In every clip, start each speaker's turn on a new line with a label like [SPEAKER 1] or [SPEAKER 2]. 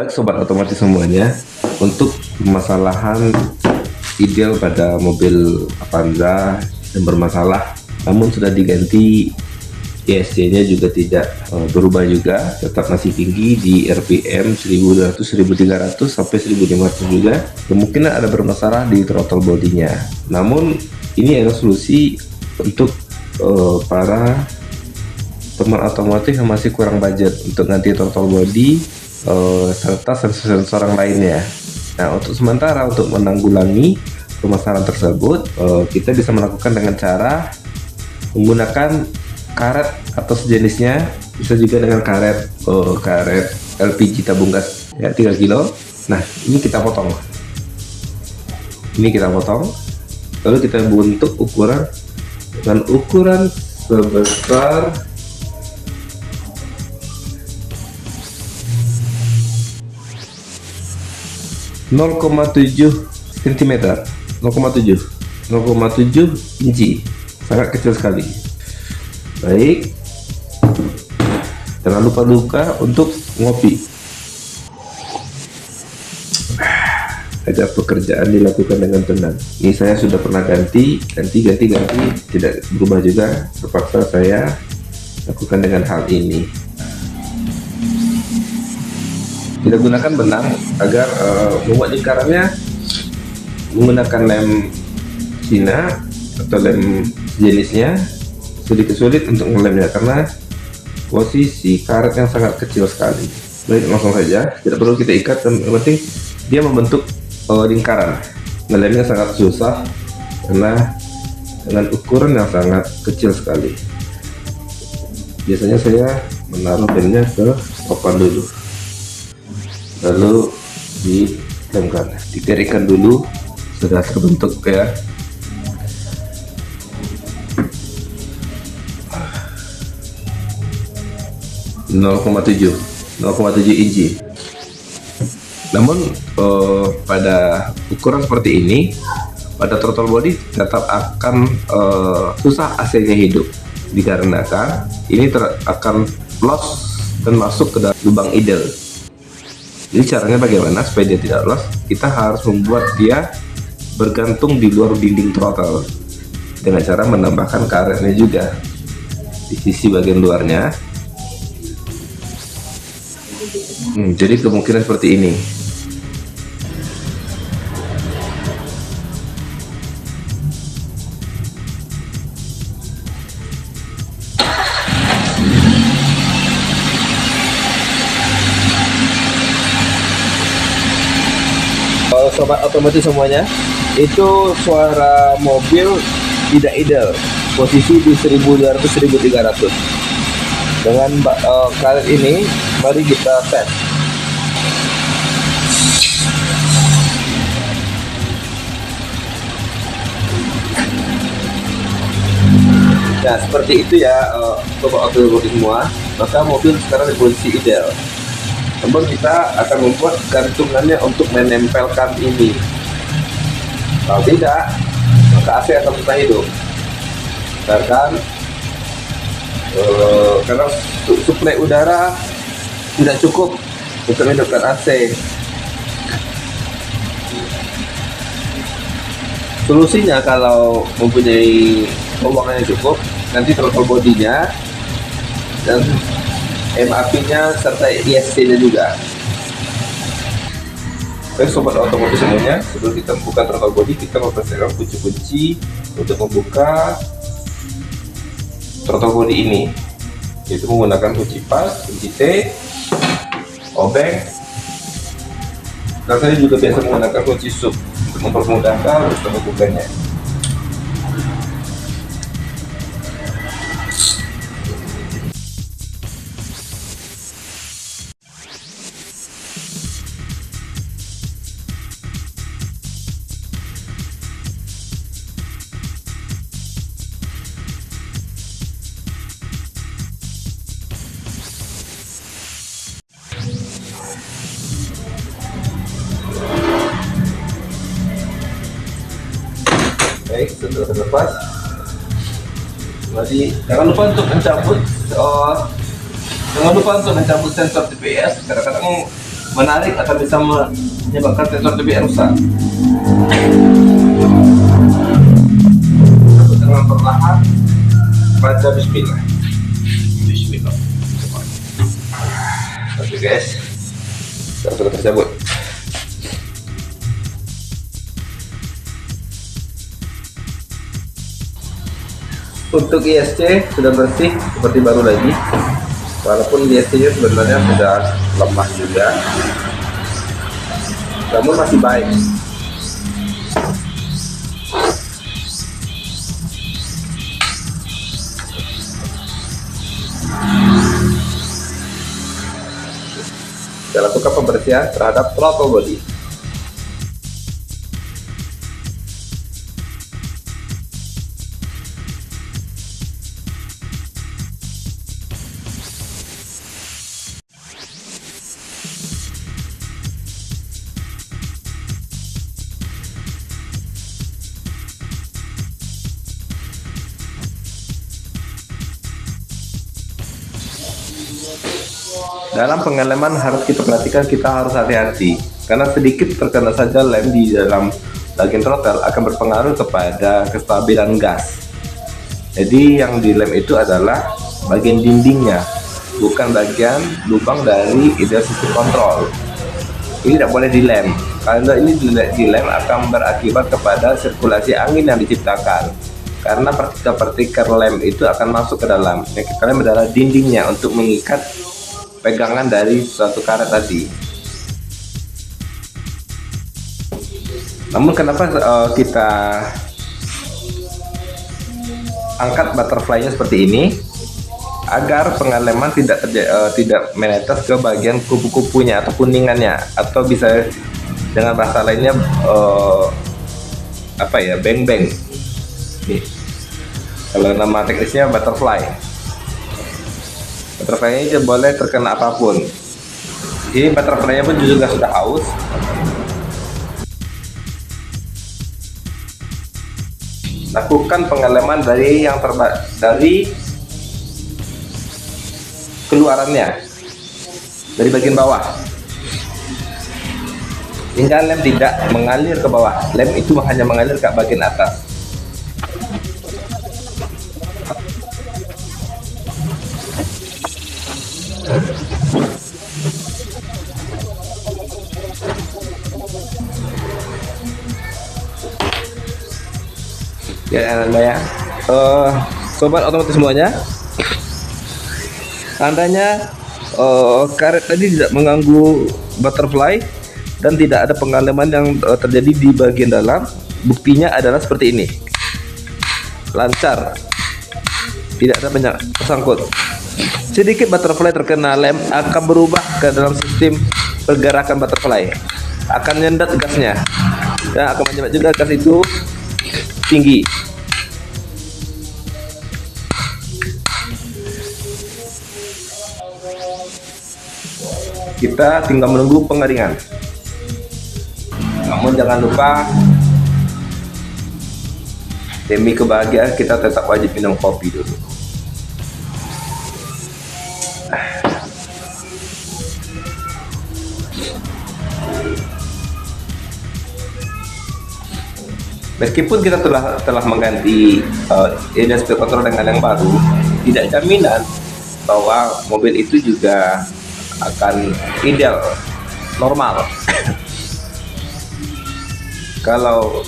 [SPEAKER 1] Baik sobat otomotif semuanya, untuk permasalahan ideal pada mobil Avanza yang bermasalah namun sudah diganti, ESC-nya juga tidak berubah juga, tetap masih tinggi di RPM 1200, 1300 sampai 1500 juga. Kemungkinan ada bermasalah di throttle bodinya. Namun ini adalah solusi untuk para teman otomotif yang masih kurang budget untuk ganti throttle body serta sensor-sensor yang lainnya. Nah, untuk sementara untuk menanggulangi permasalahan tersebut, kita bisa melakukan dengan cara menggunakan karet atau sejenisnya, bisa juga dengan karet LPG tabung gas ya 3 kilo. Nah, ini kita potong. Lalu kita bentuk ukuran dengan ukuran sebesar 0,7 cm, 0,7 inci, sangat kecil sekali. Baik, jangan lupa untuk ngopi agar pekerjaan dilakukan dengan tenang. Ini saya sudah pernah ganti, tidak berubah juga, terpaksa saya lakukan dengan hal ini. Kita gunakan benang agar membuat lingkarannya menggunakan lem Cina atau lem jenisnya. Sedikit sulit untuk ngelemnya karena posisi karet yang sangat kecil sekali. Baik, langsung saja, tidak perlu kita ikat, yang penting dia membentuk lingkaran. Ngelemnya sangat susah karena dengan ukuran yang sangat kecil sekali. Biasanya saya menaruh lemnya ke papan dulu, lalu dilemkan, dikeringkan dulu, sudah terbentuk ya. .7 inci. Namun pada ukuran seperti ini, pada throttle body tetap akan susah AC-nya hidup, dikarenakan ini akan loss dan masuk ke dalam lubang idle. Jadi caranya bagaimana supaya dia tidak loss? Kita harus membuat dia bergantung di luar dinding throttle dengan cara menambahkan karetnya juga di sisi bagian luarnya. Jadi kemungkinan seperti ini. Sobat otomotif semuanya, itu suara mobil tidak idle, posisi di 1200-1300. Dengan karet ini, mari kita tes. Nah, seperti itu ya sobat otomotif semua. Maka mobil sekarang di posisi ideal. Namun kita akan membuat gantungannya untuk menempelkan ini. Kalau tidak, maka AC akan susah hidup. Karena suplai udara tidak cukup untuk menghidupkan AC. Solusinya kalau mempunyai ruangan yang cukup, nanti throttle bodinya dan MAP-nya serta ESC-nya juga. Baik sobat otomotif semuanya, sebelum kita membuka throttle body, kita mempersiapkan kunci-kunci untuk membuka throttle body ini, yaitu menggunakan kunci pas, kunci T, obeng, dan saya juga biasa menggunakan kunci sub untuk mempermudahkan untuk membukanya. Baik, sudah terlepas. Jadi jangan lupa untuk mencabut sensor TPS. Kadang-kadang menarik atau bisa menyebabkan sensor DPI rusak. Dengan perlahan, baca Bismillah. Bismillah. Oke guys, sudah tercabut. Untuk ISC sudah bersih seperti baru lagi, walaupun ISC nya sebenarnya sudah lemah juga, namun masih baik. Kita lakukan pembersihan terhadap throttle body. Dalam pengeleman harus kita perhatikan, kita harus hati-hati karena sedikit terkena saja lem di dalam bagian throttle akan berpengaruh kepada kestabilan gas. Jadi yang dilem itu adalah bagian dindingnya, bukan bagian lubang dari ideal sistem kontrol. Ini tidak boleh dilem. Kalau ini dilem akan berakibat kepada sirkulasi angin yang diciptakan, karena partikel-partikel lem itu akan masuk ke dalam. Yang kita lem adalah dindingnya untuk mengikat pegangan dari suatu karet tadi. Namun kenapa kita angkat butterfly-nya seperti ini? Agar pengeleman tidak menetes ke bagian kupu-kupunya atau kuningannya, atau bisa dengan bahasa lainnya beng-beng. Nih, kalau nama teknisnya butterfly. Butterfly ini boleh terkena apapun. Ini butterfly pun juga sudah haus. Lakukan pengeleman dari keluarannya, dari bagian bawah, hingga lem tidak mengalir ke bawah. Lem itu hanya mengalir ke bagian atas. Ya Anda ya, sobat otomotif semuanya, tandanya karet tadi tidak mengganggu butterfly dan tidak ada pengalaman yang terjadi di bagian dalam. Buktinya adalah seperti ini, lancar, tidak ada banyak tersangkut. Sedikit butterfly terkena lem akan berubah ke dalam sistem pergerakan butterfly, akan nyendat gasnya dan akan menyebabkan juga gas itu tinggi. Kita tinggal menunggu pengeringan. Namun jangan lupa, demi kebahagiaan kita tetap wajib minum kopi dulu. Meskipun kita telah mengganti ideal speed control dengan yang baru, tidak jaminan bahwa mobil itu juga akan ideal normal. Kalau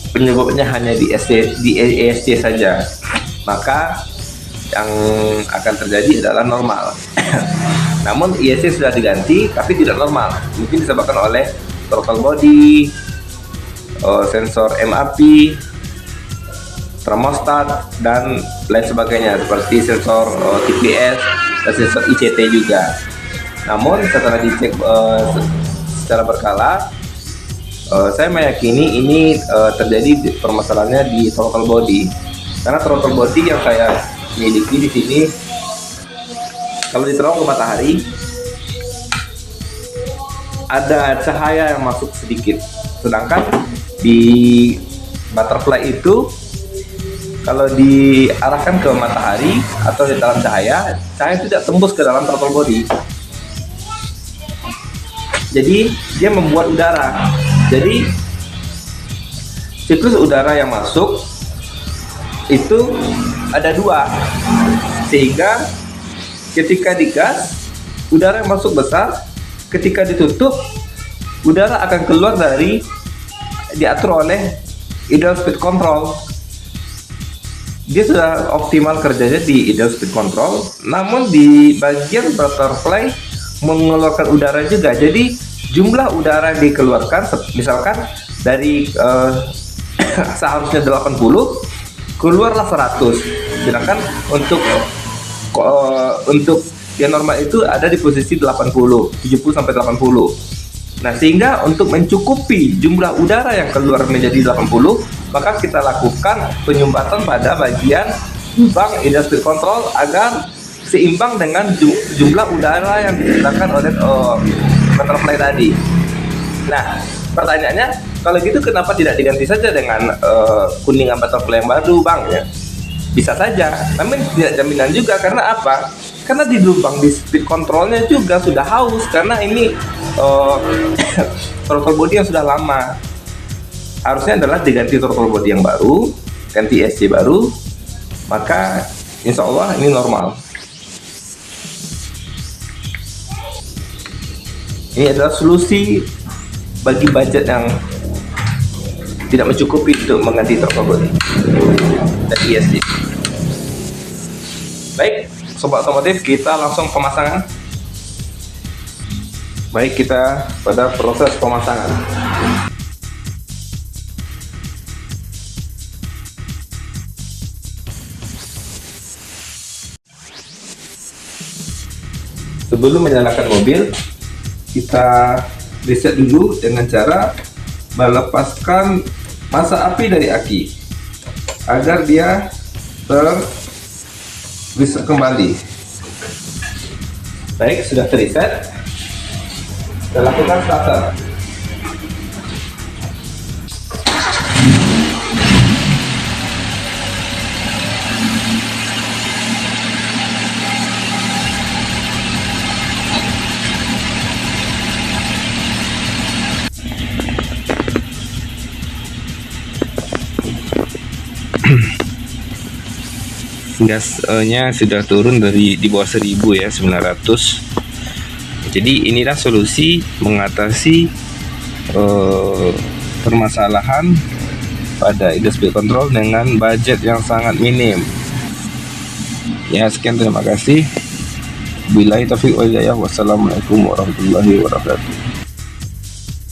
[SPEAKER 1] penyebabnya hanya di ESC saja, maka yang akan terjadi adalah normal. Namun ESC sudah diganti tapi tidak normal, mungkin disebabkan oleh throttle body, sensor MAP, termostat, dan lain sebagainya seperti sensor TPS dan sensor ICT juga. Namun setelah dicek secara berkala, saya meyakini ini terjadi permasalahannya di throttle body, karena throttle body yang saya miliki di sini, kalau diterong ke matahari ada cahaya yang masuk sedikit, sedangkan di butterfly itu kalau diarahkan ke matahari atau di dalam cahaya tidak tembus ke dalam throttle body. Jadi dia membuat udara. Jadi siklus udara yang masuk itu ada dua, sehingga ketika digas udara yang masuk besar, ketika ditutup udara akan keluar dari, diatur oleh ideal speed control. Dia sudah optimal kerjanya di ideal speed control, namun di bagian butterfly mengeluarkan udara juga. Jadi jumlah udara yang dikeluarkan misalkan dari seharusnya 80, keluarlah 100, sedangkan untuk yang normal itu ada di posisi 80, 70 sampai 80. Nah, sehingga untuk mencukupi jumlah udara yang keluar menjadi 80, maka kita lakukan penyumbatan pada bagian bank ideal speed control agar seimbang dengan jumlah udara yang diciptakan oleh butterfly tadi. Nah, pertanyaannya, kalau gitu kenapa tidak diganti saja dengan kuningan butterfly yang baru, Bang? Ya, bisa saja, namun tidak jaminan juga. Karena apa? Karena di lubang di speed controlnya juga sudah haus, karena ini throttle body yang sudah lama. Harusnya adalah diganti throttle body yang baru, ganti ESC baru, maka insya Allah ini normal. Ini adalah solusi bagi budget yang tidak mencukupi untuk mengganti throttle body dan ESC. Baik, sobat otomotif, kita langsung pemasangan. Baik, kita pada proses pemasangan. Sebelum menyalakan mobil, kita reset dulu dengan cara melepaskan massa api dari aki agar dia reset kembali. Baik, sudah terreset, kita lakukan starter. Gasnya sudah turun dari di bawah 1000 ya, 900. Jadi inilah solusi mengatasi permasalahan pada ideal speed control dengan budget yang sangat minim. Ya, sekian, terima kasih. Billahi taufiq wal hidayah. Wassalamualaikum warahmatullahi wabarakatuh.